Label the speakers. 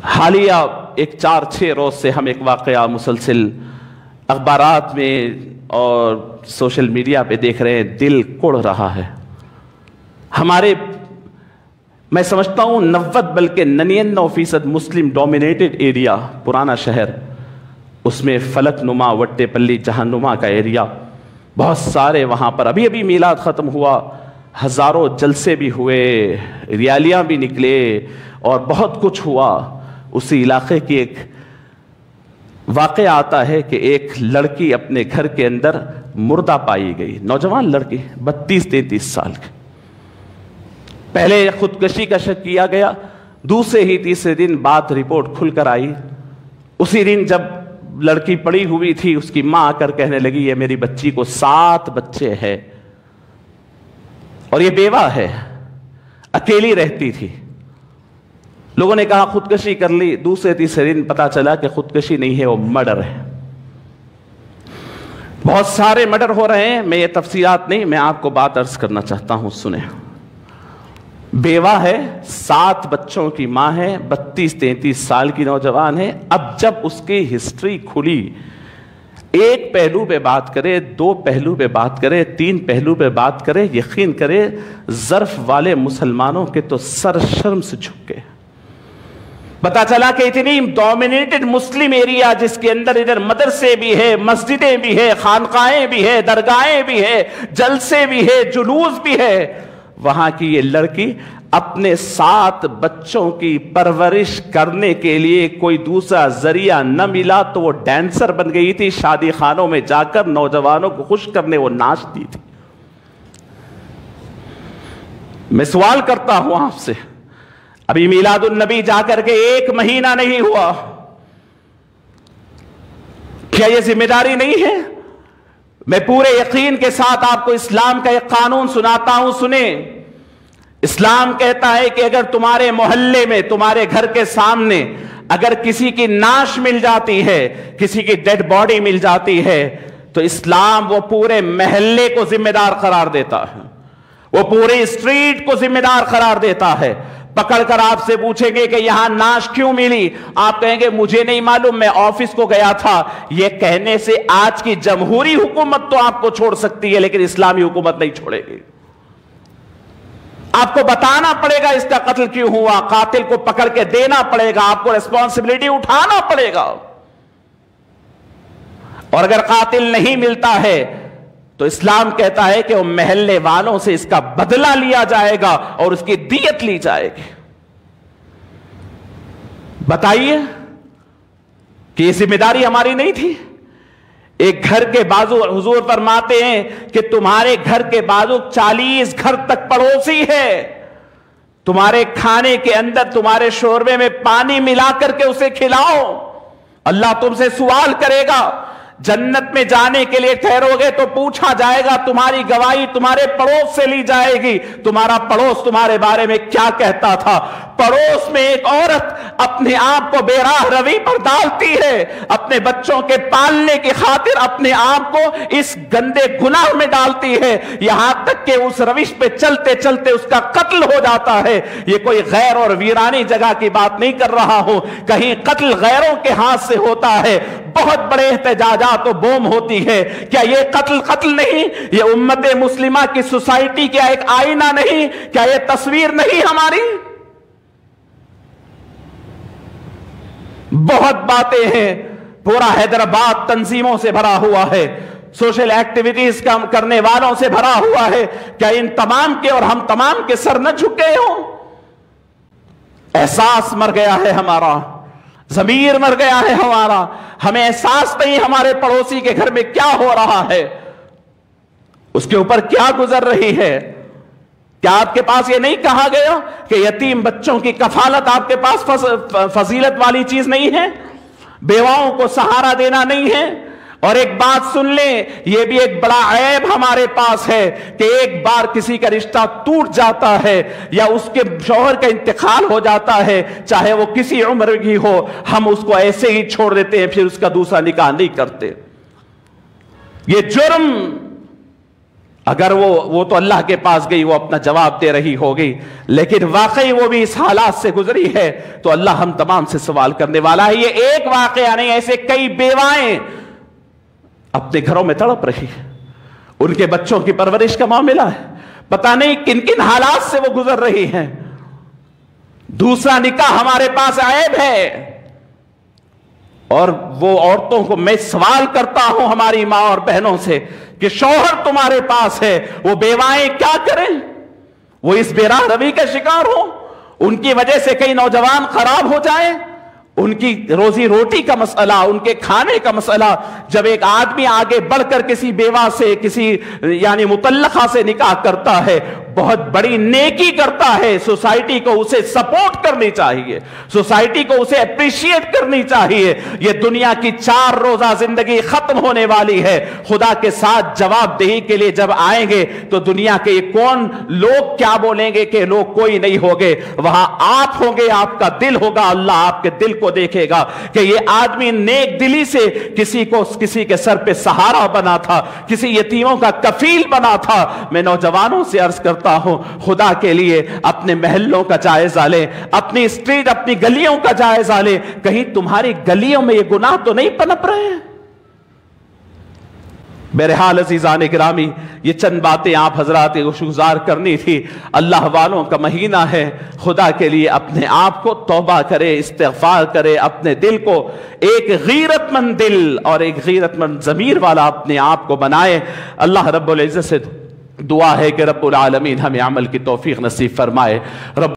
Speaker 1: حالیہ ایک 4-6 روز سے ہم ایک واقعہ مسلسل اخبارات میں اور سوشل میڈیا پہ دیکھ رہے ہیں، دل کڑ رہا ہے ہمارے، میں سمجھتا ہوں 90 بلکہ 99% مسلم ڈومینیٹڈ ایریا پرانا شہر، اس میں فلک نما وٹے پلی جہنما کا ایریا، بہت سارے وہاں پر ابھی میلاد ختم ہوا، ہزاروں جلسے بھی ہوئے، ریالیاں بھی نکلے اور بہت کچھ ہوا۔ اسی علاقے کی ایک واقعہ آتا ہے کہ ایک لڑکی اپنے گھر کے اندر مردہ پائی گئی، نوجوان لڑکی 32-33 سال کی۔ پہلے خودکشی کا شک کیا گیا، دوسرے ہی تیسرے دن بات رپورٹ کھل کر آئی۔ اسی دن جب لڑکی پڑی ہوئی تھی، اس کی ماں آ کر کہنے لگی یہ میری بچی کو 7 بچے ہیں اور یہ بیوہ ہے، اکیلی رہتی تھی۔ لوگوں نے کہا خودکشی کر لی، دوسرے تیسرے دن پتا چلا کہ خودکشی نہیں ہے، وہ مرڈر ہے۔ بہت سارے مرڈر ہو رہے ہیں، میں یہ تفصیلات نہیں، میں آپ کو بات عرض کرنا چاہتا ہوں، سنیں۔ بیوہ ہے، 7 بچوں کی ماں ہے، 32-33 سال کی نوجوان ہے۔ اب جب اس کی ہسٹری کھلی، ایک پہلو پہ بات کرے، 2 پہلو پہ بات کرے، 3 پہلو پہ بات کرے، یقین کرے ظرف والے مسلمانوں کے تو سر شرم سے جھک گئے۔ پتا چلا کہ اتنی ڈومینیٹڈ مسلم ایریا جس کے اندر ادھر مدرسے بھی ہے، مسجدیں بھی ہے، خانقاہیں بھی ہے، درگاہیں بھی ہے، جلسے بھی ہے، جلوس بھی ہے، وہاں کی یہ لڑکی اپنے 7 بچوں کی پرورش کرنے کے لیے کوئی دوسرا ذریعہ نہ ملا تو وہ ڈانسر بن گئی تھی، شادی خانوں میں جا کر نوجوانوں کو خوش کرنے وہ ناچتی تھی۔ میں سوال کرتا ہوں آپ سے، ابھی میلاد النبی جا کر کے 1 مہینہ نہیں ہوا، کیا یہ ذمہ داری نہیں ہے؟ میں پورے یقین کے ساتھ آپ کو اسلام کا ایک قانون سناتا ہوں، سنیں۔ اسلام کہتا ہے کہ اگر تمہارے محلے میں، تمہارے گھر کے سامنے اگر کسی کی نعش مل جاتی ہے، کسی کی ڈیڈ باڈی مل جاتی ہے، تو اسلام وہ پورے محلے کو ذمہ دار قرار دیتا ہے، وہ پورے اسٹریٹ کو ذمہ دار قرار دیتا ہے۔ پکڑ کر آپ سے پوچھیں گے کہ یہاں نعش کیوں ملی، آپ کہیں گے مجھے نہیں معلوم، میں آفس کو گیا تھا۔ یہ کہنے سے آج کی جمہوری حکومت تو آپ کو چھوڑ سکتی ہے، لیکن اسلامی حکومت نہیں چھوڑے گی۔ آپ کو بتانا پڑے گا اس کا قتل کیوں ہوا، قاتل کو پکڑ کے دینا پڑے گا، آپ کو ریسپانسبلٹی اٹھانا پڑے گا۔ اور اگر قاتل نہیں ملتا ہے تو اسلام کہتا ہے کہ وہ محلے والوں سے اس کا بدلہ لیا جائے گا اور اس کی دیت لی جائے گی۔ بتائیے کہ یہ ذمہ داری ہماری نہیں تھی؟ ایک گھر کے بازو، حضور فرماتے ہیں کہ تمہارے گھر کے بازو 40 گھر تک پڑوسی ہے، تمہارے کھانے کے اندر، تمہارے شوربے میں پانی ملا کر کے اسے کھلاؤ، اللہ تم سے سوال کرے گا۔ جنت میں جانے کے لیے ٹھہرو گے تو پوچھا جائے گا، تمہاری گواہی تمہارے پڑوس سے لی جائے گی، تمہارا پڑوس تمہارے بارے میں کیا کہتا تھا۔ پڑوس میں ایک عورت اپنے آپ کو بے راہ روی پر ڈالتی ہے، اپنے بچوں کے پالنے کی خاطر اپنے آپ کو اس گندے گناہ میں ڈالتی ہے، یہاں تک کہ اس روش پہ چلتے چلتے اس کا قتل ہو جاتا ہے۔ یہ کوئی غیر اور ویرانی جگہ کی بات نہیں کر رہا ہوں، کہیں قتل غیروں کے ہاتھ سے ہوتا ہے، بہت بڑے احتجاجات و بوم ہوتی ہے، کیا یہ قتل نہیں؟ یہ امت مسلمہ کی سوسائٹی کیا ایک آئینہ نہیں؟ کیا یہ تصویر نہیں ہماری؟ بہت باتیں ہیں، پورا حیدرآباد تنظیموں سے بھرا ہوا ہے، سوشل ایکٹیویٹیز کرنے والوں سے بھرا ہوا ہے، کیا ان تمام کے اور ہم تمام کے سر نہ جھکے ہوں؟ احساس مر گیا ہے ہمارا، ضمیر مر گیا ہے ہمارا، ہمیں احساس نہیں ہمارے پڑوسی کے گھر میں کیا ہو رہا ہے، اس کے اوپر کیا گزر رہی ہے۔ کیا آپ کے پاس یہ نہیں کہا گیا کہ یتیم بچوں کی کفالت آپ کے پاس فضیلت والی چیز نہیں ہے، بیواؤں کو سہارا دینا نہیں ہے؟ اور ایک بات سن لیں، یہ بھی ایک بڑا عیب ہمارے پاس ہے کہ ایک بار کسی کا رشتہ ٹوٹ جاتا ہے یا اس کے شوہر کا انتقال ہو جاتا ہے، چاہے وہ کسی عمر کی ہو، ہم اس کو ایسے ہی چھوڑ دیتے ہیں، پھر اس کا دوسرا نکاح نہیں کرتے۔ یہ جرم اگر وہ تو اللہ کے پاس گئی، وہ اپنا جواب دے رہی ہوگی، لیکن واقعی وہ بھی اس حالات سے گزری ہے تو اللہ ہم تمام سے سوال کرنے والا ہے۔ یہ ایک واقعہ نہیں، ایسے کئی بیوائیں اپنے گھروں میں تڑپ رہی ہیں، ان کے بچوں کی پرورش کا معاملہ ہے، پتہ نہیں کن کن حالات سے وہ گزر رہی ہیں۔ دوسرا نکاح ہمارے پاس عیب ہے، اور وہ عورتوں کو میں سوال کرتا ہوں ہماری ماں اور بہنوں سے کہ شوہر تمہارے پاس ہے، وہ بیوائیں کیا کریں؟ وہ اس بے راہ روی کا شکار ہوں، ان کی وجہ سے کئی نوجوان خراب ہو جائیں، ان کی روزی روٹی کا مسئلہ، ان کے کھانے کا مسئلہ۔ جب ایک آدمی آگے بڑھ کر کسی بیوہ سے، کسی یعنی مطلقہ سے نکاح کرتا ہے، بہت بڑی نیکی کرتا ہے، سوسائٹی کو اسے سپورٹ کرنی چاہیے، سوسائٹی کو اسے اپریشیٹ کرنی چاہیے۔ یہ دنیا کی 4 روزہ زندگی ختم ہونے والی ہے، خدا کے ساتھ جواب دہی کے لیے جب آئیں گے تو دنیا کے یہ کون لوگ کیا بولیں گے کہ لوگ کوئی نہیں ہوگے، وہاں آپ ہوں گے، آپ کا دل ہوگا، اللہ آپ کے دل کو دیکھے گا کہ یہ آدمی نیک دلی سے کسی کے سر پہ سہارا بنا تھا، کسی یتیموں کا کفیل بنا تھا۔ میں نوجوانوں سے عرض کرتا ہوں، خدا کے لیے اپنے محلوں کا جائزہ لیں، اپنی اسٹریٹ، اپنی گلیوں کا جائزہ لیں، کہیں تمہاری گلیوں میں یہ گناہ تو نہیں پنپ رہے ہیں؟ بہرحال عزیزان گرامی، یہ چند باتیں آپ حضرات کو گزار کرنی تھی۔ اللہ والوں کا مہینہ ہے، خدا کے لیے اپنے آپ کو توبہ کرے، استغفار کرے، اپنے دل کو ایک غیرت مند دل اور ایک غیرت مند ضمیر والا اپنے آپ کو بنائے۔ اللہ رب العزت سے دعا ہے کہ رب العالمین ہمیں عمل کی توفیق نصیب فرمائے۔ رب